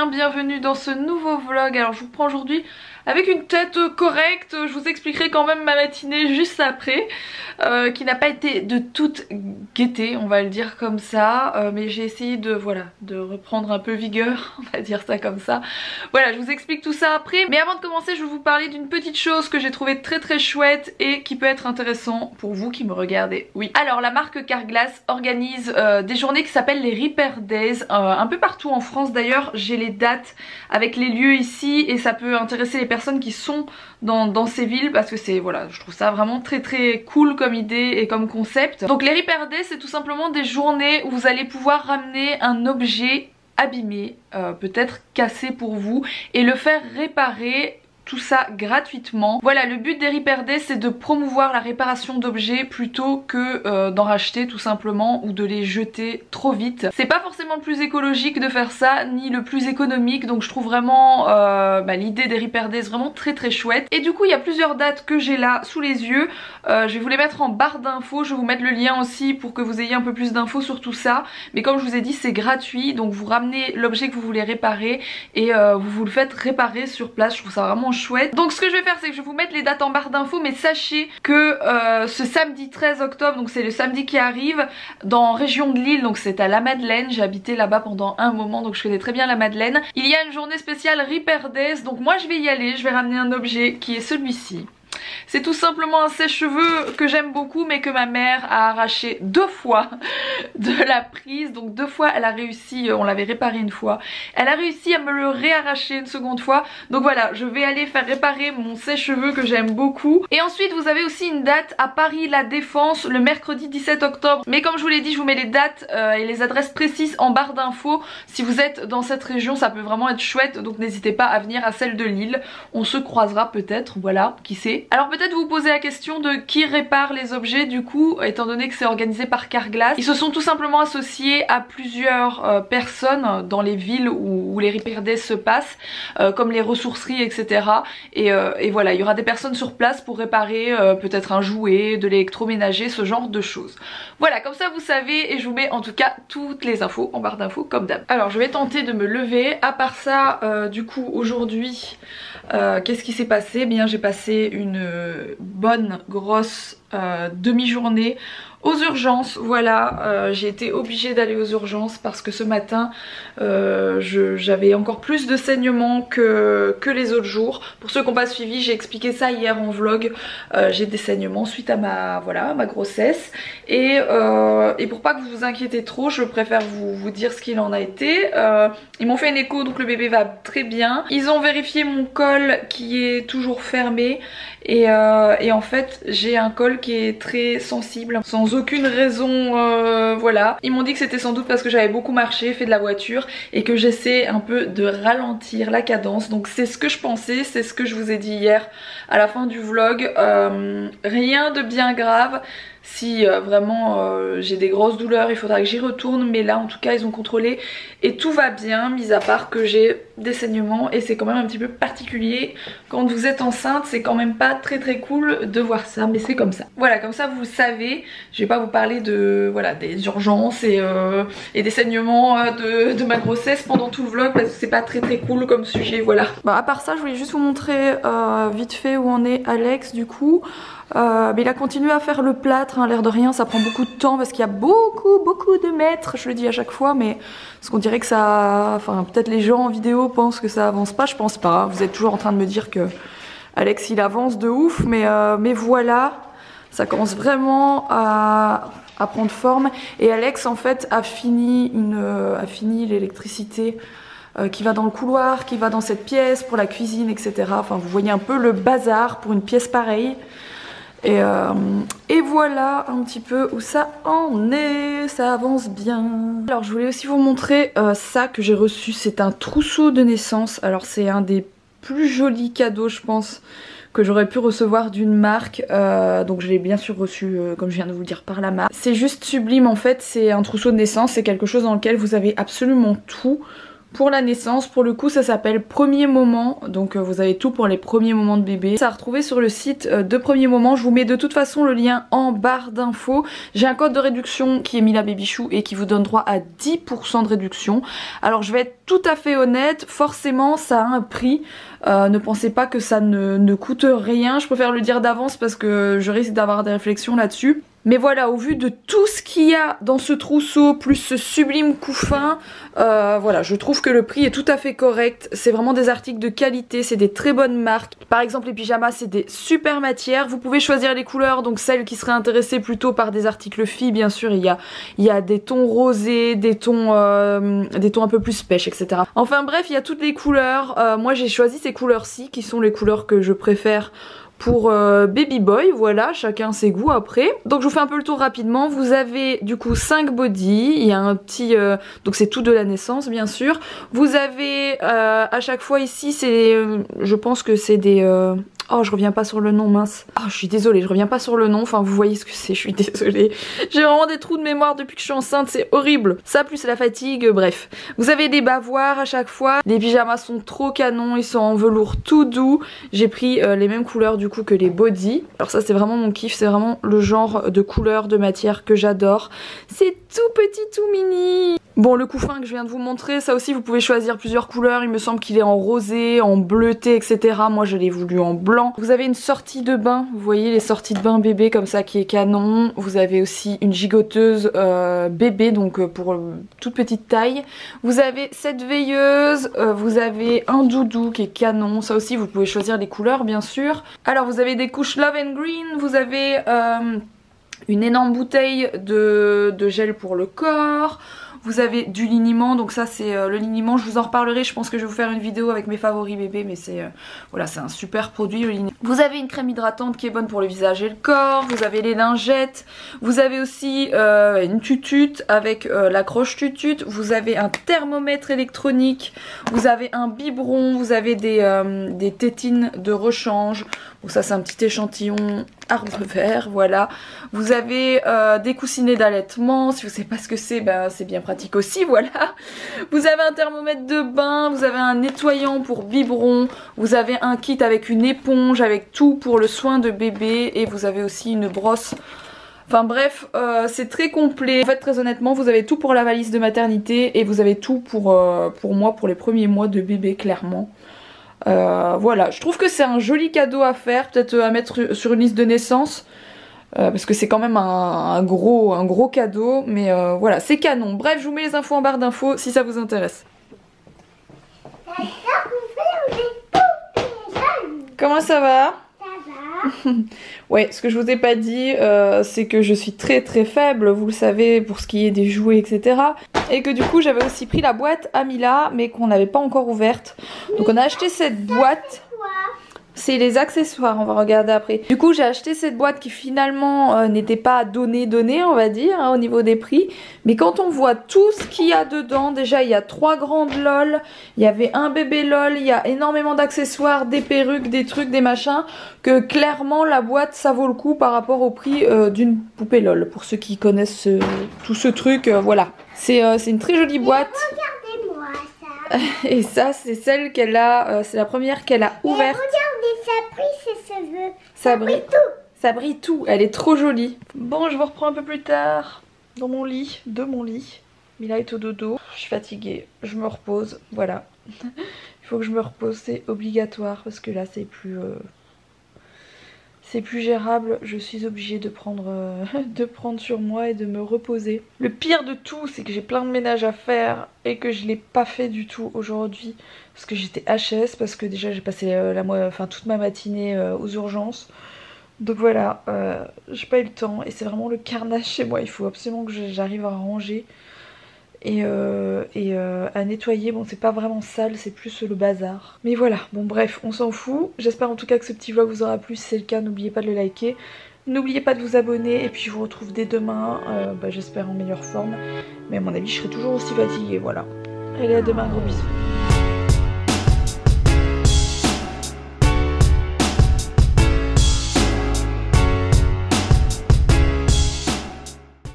bienvenue dans ce nouveau vlog. Alors je vous prends aujourd'hui avec une tête correcte, je vous expliquerai quand même ma matinée juste après, qui n'a pas été de toute gaieté, on va le dire comme ça, mais j'ai essayé de reprendre un peu vigueur, on va dire ça comme ça. Voilà, je vous explique tout ça après, mais avant de commencer je vais vous parler d'une petite chose que j'ai trouvée très chouette et qui peut être intéressant pour vous qui me regardez. Oui, alors la marque Carglass organise des journées qui s'appellent les Repair Days, un peu partout en France d'ailleurs. J'ai les dates avec les lieux ici et ça peut intéresser les personnes qui sont dans ces villes parce que c'est, voilà, je trouve ça vraiment très cool comme idée et comme concept. Donc les Repair Days, c'est tout simplement des journées où vous allez pouvoir ramener un objet abîmé, peut-être cassé pour vous, et le faire réparer, tout ça gratuitement. Voilà, le but des Repair Days, c'est de promouvoir la réparation d'objets plutôt que d'en racheter tout simplement ou de les jeter trop vite. C'est pas forcément le plus écologique de faire ça, ni le plus économique, donc je trouve vraiment l'idée des Repair Days vraiment très chouette. Et du coup il y a plusieurs dates que j'ai là sous les yeux, je vais vous les mettre en barre d'infos, je vais vous mettre le lien aussi pour que vous ayez un peu plus d'infos sur tout ça. Mais comme je vous ai dit, c'est gratuit, donc vous ramenez l'objet que vous voulez réparer et vous le faites réparer sur place. Je trouve ça vraiment chouette. Donc ce que je vais faire, c'est que je vais vous mettre les dates en barre d'infos, mais sachez que ce samedi 13 octobre, donc c'est le samedi qui arrive, dans région de Lille, donc c'est à la Madeleine, j'ai habité là-bas pendant un moment donc je connais très bien la Madeleine, il y a une journée spéciale Repair Days, donc moi je vais y aller, je vais ramener un objet qui est celui-ci. C'est tout simplement un sèche-cheveux que j'aime beaucoup mais que ma mère a arraché 2 fois de la prise. Donc 2 fois elle a réussi, on l'avait réparé une fois, elle a réussi à me le réarracher une seconde fois. Donc voilà, je vais aller faire réparer mon sèche-cheveux que j'aime beaucoup. Et ensuite vous avez aussi une date à Paris La Défense le mercredi 17 octobre. Mais comme je vous l'ai dit, je vous mets les dates et les adresses précises en barre d'infos. Si vous êtes dans cette région, ça peut vraiment être chouette, donc n'hésitez pas à venir à celle de Lille. On se croisera peut-être, voilà, qui sait. Alors peut-être vous posez la question de qui répare les objets du coup, étant donné que c'est organisé par Carglass. Ils se sont tout simplement associés à plusieurs personnes dans les villes où les Repair Days se passent, comme les ressourceries, etc. Et voilà, il y aura des personnes sur place pour réparer peut-être un jouet, de l'électroménager, ce genre de choses. Voilà, comme ça vous savez, et je vous mets en tout cas toutes les infos en barre d'infos comme d'hab. Alors je vais tenter de me lever. À part ça, du coup aujourd'hui, qu'est-ce qui s'est passé? Bien, j'ai passé une bonne grosse demi-journée aux urgences. Voilà, j'ai été obligée d'aller aux urgences parce que ce matin j'avais encore plus de saignements que les autres jours. Pour ceux qui n'ont pas suivi, j'ai expliqué ça hier en vlog. J'ai des saignements suite à ma grossesse et pour pas que vous vous inquiétez trop, je préfère vous dire ce qu'il en a été. Ils m'ont fait une écho, donc le bébé va très bien. Ils ont vérifié mon col qui est toujours fermé et en fait j'ai un col qui est très sensible sans aucune raison, voilà. Ils m'ont dit que c'était sans doute parce que j'avais beaucoup marché, fait de la voiture et que j'essaie un peu de ralentir la cadence. Donc c'est ce que je pensais, c'est ce que je vous ai dit hier à la fin du vlog. Rien de bien grave. Si vraiment j'ai des grosses douleurs, il faudra que j'y retourne, mais là en tout cas ils ont contrôlé et tout va bien, mis à part que j'ai des saignements et c'est quand même un petit peu particulier. Quand vous êtes enceinte, c'est quand même pas très cool de voir ça, mais c'est comme ça. Voilà, comme ça vous savez, je vais pas vous parler de voilà des urgences et des saignements de ma grossesse pendant tout le vlog parce que c'est pas très cool comme sujet, voilà. Bah à part ça, je voulais juste vous montrer vite fait où en est Alex du coup. Mais il a continué à faire le plâtre, hein, l'air de rien ça prend beaucoup de temps parce qu'il y a beaucoup de mètres, je le dis à chaque fois, mais parce qu'on dirait que ça, enfin peut-être les gens en vidéo pensent que ça avance pas, je pense pas, hein. Vous êtes toujours en train de me dire que Alex il avance de ouf, mais voilà, ça commence vraiment à prendre forme. Et Alex en fait a fini l'électricité qui va dans le couloir, qui va dans cette pièce pour la cuisine, etc. Enfin vous voyez un peu le bazar pour une pièce pareille. Et voilà un petit peu où ça en est, ça avance bien. Alors je voulais aussi vous montrer ça que j'ai reçu, c'est un trousseau de naissance. Alors c'est un des plus jolis cadeaux je pense que j'aurais pu recevoir d'une marque, donc je l'ai bien sûr reçu comme je viens de vous le dire par la marque. C'est juste sublime en fait, c'est un trousseau de naissance, c'est quelque chose dans lequel vous avez absolument tout pour la naissance. Pour le coup ça s'appelle Premier Moment, donc vous avez tout pour les premiers moments de bébé. Ça à retrouver sur le site de Premier Moment. Je vous mets de toute façon le lien en barre d'infos. J'ai un code de réduction qui est Mila Babychou et qui vous donne droit à 10% de réduction. Alors je vais être tout à fait honnête, forcément ça a un prix. Ne pensez pas que ça ne coûte rien, je préfère le dire d'avance parce que je risque d'avoir des réflexions là-dessus. Mais voilà, au vu de tout ce qu'il y a dans ce trousseau, plus ce sublime couffin, voilà, je trouve que le prix est tout à fait correct. C'est vraiment des articles de qualité, c'est des très bonnes marques. Par exemple, les pyjamas, c'est des super matières. Vous pouvez choisir les couleurs, donc celles qui seraient intéressées plutôt par des articles filles, bien sûr. Il y a des tons rosés, des tons un peu plus pêche, etc. Enfin bref, il y a toutes les couleurs. Moi, j'ai choisi ces couleurs-ci, qui sont les couleurs que je préfère pour baby boy, voilà, chacun ses goûts après. Donc je vous fais un peu le tour rapidement. Vous avez du coup 5 body, il y a un petit donc c'est tout de la naissance bien sûr. Vous avez à chaque fois ici c'est je pense que c'est des oh je reviens pas sur le nom, mince. Oh je suis désolée, je reviens pas sur le nom, enfin vous voyez ce que c'est, je suis désolée. J'ai vraiment des trous de mémoire depuis que je suis enceinte, c'est horrible. Ça plus la fatigue, bref. Vous avez des bavoirs à chaque fois. Les pyjamas sont trop canons, ils sont en velours tout doux. J'ai pris les mêmes couleurs du coup que les body. Alors ça c'est vraiment mon kiff, c'est vraiment le genre de couleur, de matière que j'adore. C'est tout petit, tout mini. Bon, le couffin que je viens de vous montrer, ça aussi vous pouvez choisir plusieurs couleurs. Il me semble qu'il est en rosé, en bleuté, etc. Moi je l'ai voulu en blanc. Vous avez une sortie de bain, vous voyez les sorties de bain bébé comme ça qui est canon. Vous avez aussi une gigoteuse bébé, donc pour toute petite taille. Vous avez cette veilleuse, vous avez un doudou qui est canon. Ça aussi vous pouvez choisir les couleurs bien sûr. Alors vous avez des couches Love and Green, vous avez une énorme bouteille de gel pour le corps. Vous avez du liniment, donc ça c'est le liniment, je vous en reparlerai, je pense que je vais vous faire une vidéo avec mes favoris bébés, mais c'est voilà, c'est un super produit le liniment. Vous avez une crème hydratante qui est bonne pour le visage et le corps, vous avez les lingettes, vous avez aussi une tutute avec la croche tutute, vous avez un thermomètre électronique, vous avez un biberon, vous avez des tétines de rechange, donc ça c'est un petit échantillon arbre vert, voilà. Vous avez des coussinets d'allaitement, si vous ne savez pas ce que c'est, ben, c'est bien pratique aussi, voilà. Vous avez un thermomètre de bain, vous avez un nettoyant pour biberon, vous avez un kit avec une éponge, avec tout pour le soin de bébé, et vous avez aussi une brosse. Enfin bref, c'est très complet. En fait, très honnêtement, vous avez tout pour la valise de maternité et vous avez tout pour moi, pour les premiers mois de bébé, clairement. Voilà, je trouve que c'est un joli cadeau à faire, peut-être à mettre sur une liste de naissance. Parce que c'est quand même un gros cadeau, mais voilà, c'est canon. Bref, je vous mets les infos en barre d'infos si ça vous intéresse. Comment ça va? Ouais, ce que je vous ai pas dit, c'est que je suis très faible, vous le savez, pour ce qui est des jouets, etc. Et que du coup, j'avais aussi pris la boîte à Mila, mais qu'on n'avait pas encore ouverte. Donc on a acheté cette boîte. C'est les accessoires, on va regarder après. Du coup j'ai acheté cette boîte qui finalement n'était pas donnée on va dire hein, au niveau des prix. Mais quand on voit tout ce qu'il y a dedans, déjà il y a 3 grandes LOL, il y avait un bébé LOL, il y a énormément d'accessoires, des perruques, des trucs, des machins. Que clairement la boîte ça vaut le coup par rapport au prix d'une poupée LOL. Pour ceux qui connaissent tout ce truc, voilà. C'est une très jolie boîte. Et ça c'est celle qu'elle a, c'est la première qu'elle a ouverte. Ça brille ses cheveux. Ça brille tout. Ça brille tout. Elle est trop jolie. Bon, je vous reprends un peu plus tard dans mon lit, de mon lit. Mila est au dodo. Je suis fatiguée. Je me repose. Voilà. Il faut que je me repose. C'est obligatoire parce que là, c'est plus gérable. Je suis obligée de prendre sur moi et de me reposer. Le pire de tout, c'est que j'ai plein de ménage à faire et que je l'ai pas fait du tout aujourd'hui. Parce que j'étais HS, parce que déjà j'ai passé toute ma matinée aux urgences. Donc voilà, j'ai pas eu le temps et c'est vraiment le carnage chez moi. Il faut absolument que j'arrive à ranger et à nettoyer. Bon, c'est pas vraiment sale, c'est plus le bazar. Mais voilà, bon bref, on s'en fout. J'espère en tout cas que ce petit vlog vous aura plu. Si c'est le cas, n'oubliez pas de le liker. N'oubliez pas de vous abonner et puis je vous retrouve dès demain, j'espère en meilleure forme. Mais à mon avis, je serai toujours aussi fatiguée, voilà. Allez, à demain, gros bisous.